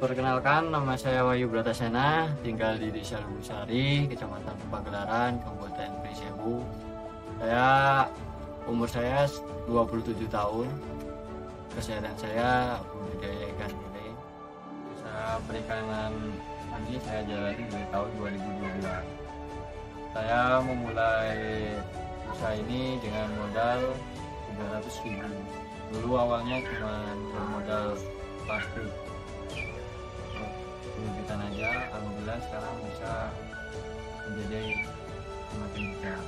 Perkenalkan, nama saya Wahyu Bratasena, tinggal di Desa Lubusari, Kecamatan Pagelaran, Kabupaten Prisewu. Umur saya 27 tahun. Keseharian saya budidaya ikan lele. Usaha perikanan ini saya jalani dari tahun 2012. Saya memulai usaha ini dengan modal 300.000. Dulu awalnya cuma modal plastik. Kita aja, alhamdulillah sekarang bisa menjadi semakin besar.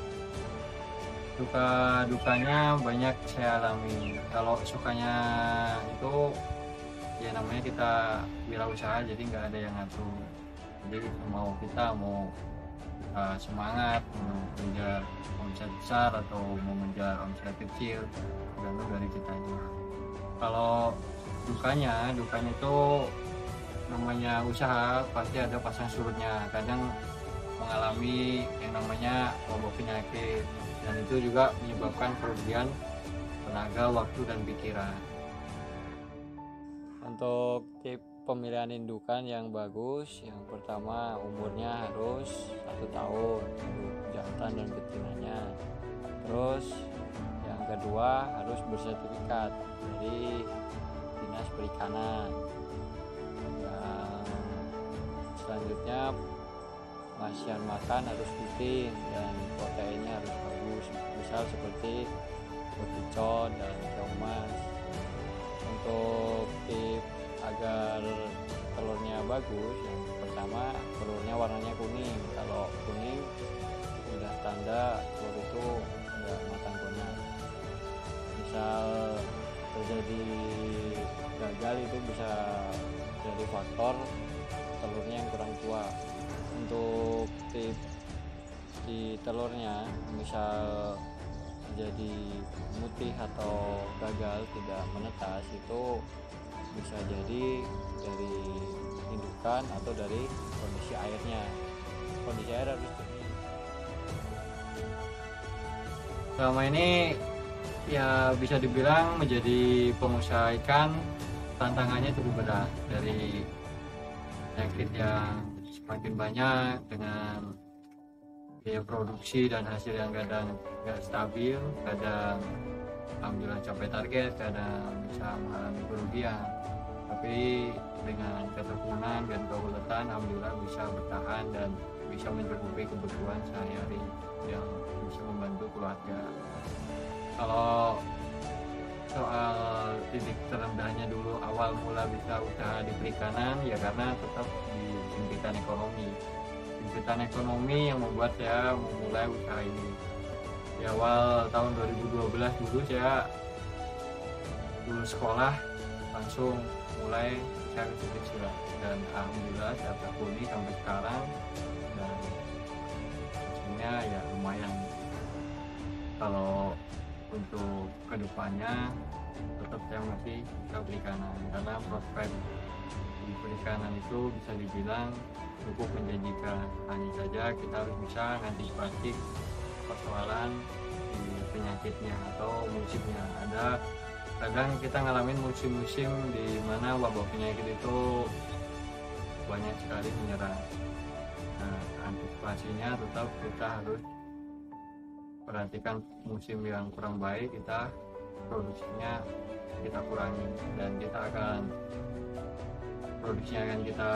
Suka dukanya banyak saya alami. Kalau sukanya itu ya namanya kita wirausaha, jadi nggak ada yang ngatur. Jadi kita mau semangat mau mengejar omset besar atau mau mengejar omset kecil, tergantung dari kita aja. Kalau dukanya itu namanya usaha pasti ada pasang surutnya, kadang mengalami yang namanya wabah penyakit, dan itu juga menyebabkan kerugian tenaga, waktu, dan pikiran. Untuk tip pemilihan indukan yang bagus, yang pertama umurnya harus 1 tahun untuk jantan dan betinanya. Terus yang kedua harus bersertifikat dari Dinas Perikanan. Selanjutnya masihan makan harus rutin dan proteinnya harus bagus, misal seperti roti cod dan keong emas. Untuk tip agar telurnya bagus, yang pertama telurnya warnanya kuning. Kalau kuning udah tanda telur itu udah matang konak. Misal terjadi gagal, itu bisa jadi faktor telurnya yang kurang tua. Untuk tips di telurnya, misal jadi putih atau gagal tidak menetas, itu bisa jadi dari indukan atau dari kondisi airnya. Kondisi air harus jernih. Selama ini ya bisa dibilang menjadi pengusaha ikan tantangannya cukup berat, dari penyakit yang semakin banyak dengan biaya produksi dan hasil yang kadang nggak stabil, kadang alhamdulillah capai target, kadang bisa mengalami kerugian. Tapi dengan ketekunan dan keuletan, alhamdulillah bisa bertahan dan bisa mencukupi kebutuhan sehari-hari yang bisa membantu keluarga. Kalau soal titik terendahnya dulu awal mula bisa usaha di perikanan, ya karena tetap di himpitan ekonomi yang membuat saya memulai usaha ini. Di awal tahun 2012 dulu saya lulus sekolah langsung mulai usaha kecil-kecilan, dan alhamdulillah saya tekuni sampai sekarang, dan hasilnya ya lumayan. Kalau untuk kedepannya tetap saya masih bisa perikanan, karena prospek di perikanan itu bisa dibilang cukup menjanjikan. Hanya saja kita harus bisa mengantisipasi persoalan di penyakitnya atau musimnya. Ada kadang kita ngalamin musim-musim di mana wabah penyakit itu banyak sekali menyerang. Nah, antisipasinya tetap kita harus perhatikan musim yang kurang baik, kita produksinya kita kurangi, dan produksinya akan kita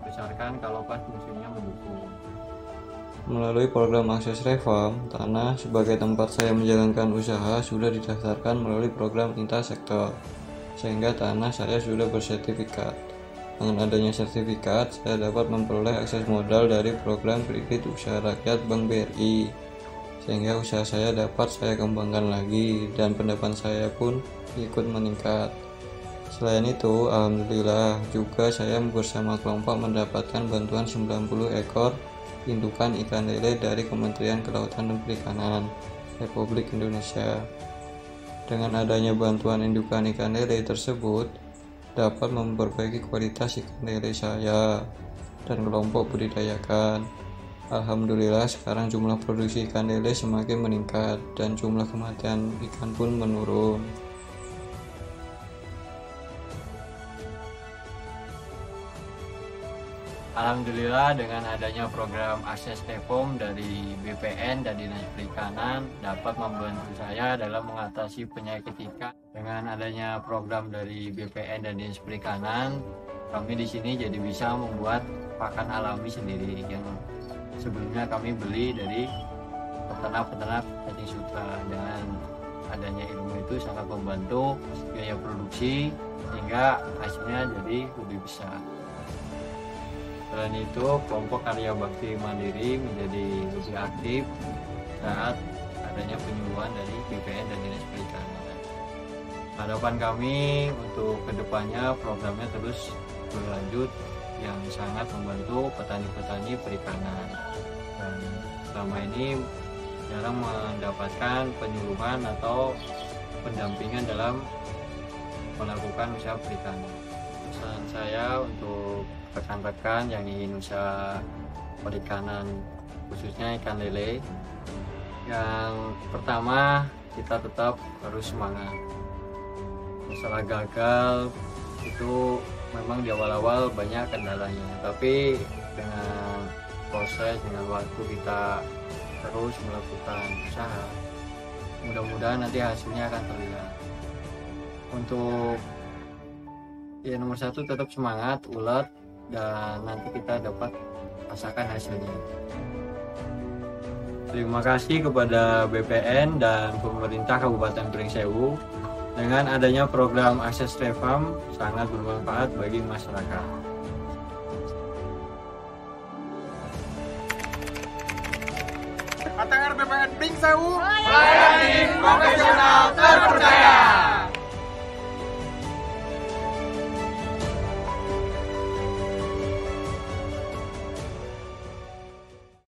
besarkan kalau pas musimnya mendukung. Melalui program akses reform, tanah sebagai tempat saya menjalankan usaha sudah didaftarkan melalui program lintas sektor, sehingga tanah saya sudah bersertifikat. Dengan adanya sertifikat, saya dapat memperoleh akses modal dari program kredit usaha rakyat Bank BRI, sehingga usaha saya dapat saya kembangkan lagi dan pendapatan saya pun ikut meningkat. Selain itu, alhamdulillah juga saya bersama kelompok mendapatkan bantuan 90 ekor indukan ikan lele dari Kementerian Kelautan dan Perikanan Republik Indonesia. Dengan adanya bantuan indukan ikan lele tersebut dapat memperbaiki kualitas ikan lele saya dan kelompok budidayakan. Alhamdulillah sekarang jumlah produksi ikan lele semakin meningkat dan jumlah kematian ikan pun menurun. Alhamdulillah dengan adanya program akses Reform dari BPN dan Dinas Perikanan dapat membantu saya dalam mengatasi penyakit ikan. Dengan adanya program dari BPN dan Dinas Perikanan, kami di sini jadi bisa membuat pakan alami sendiri yang sebelumnya kami beli dari peternak-peternak cacing sutra. Dengan adanya ilmu itu sangat membantu biaya produksi sehingga hasilnya jadi lebih besar. Selain itu, kelompok karya bakti mandiri menjadi lebih aktif saat adanya penyuluhan dari BPN dan Dinas Perikanan. Harapan kami untuk kedepannya programnya terus berlanjut yang sangat membantu petani-petani perikanan. Dan selama ini jarang mendapatkan penyuluhan atau pendampingan dalam melakukan usaha perikanan. Pesan saya untuk rekan-rekan yang ingin usaha perikanan khususnya ikan lele, yang pertama kita tetap harus semangat. Masalah gagal itu memang di awal-awal banyak kendalanya, tapi dengan proses, dengan waktu kita terus melakukan usaha, mudah-mudahan nanti hasilnya akan terlihat. Untuk nomor satu tetap semangat, ulet, dan nanti kita dapat rasakan hasilnya. Terima kasih kepada BPN dan pemerintah Kabupaten Pringsewu. Dengan adanya program akses Reform sangat bermanfaat bagi masyarakat. ATR BPN Pringsewu, Pelayanan profesional terpercaya.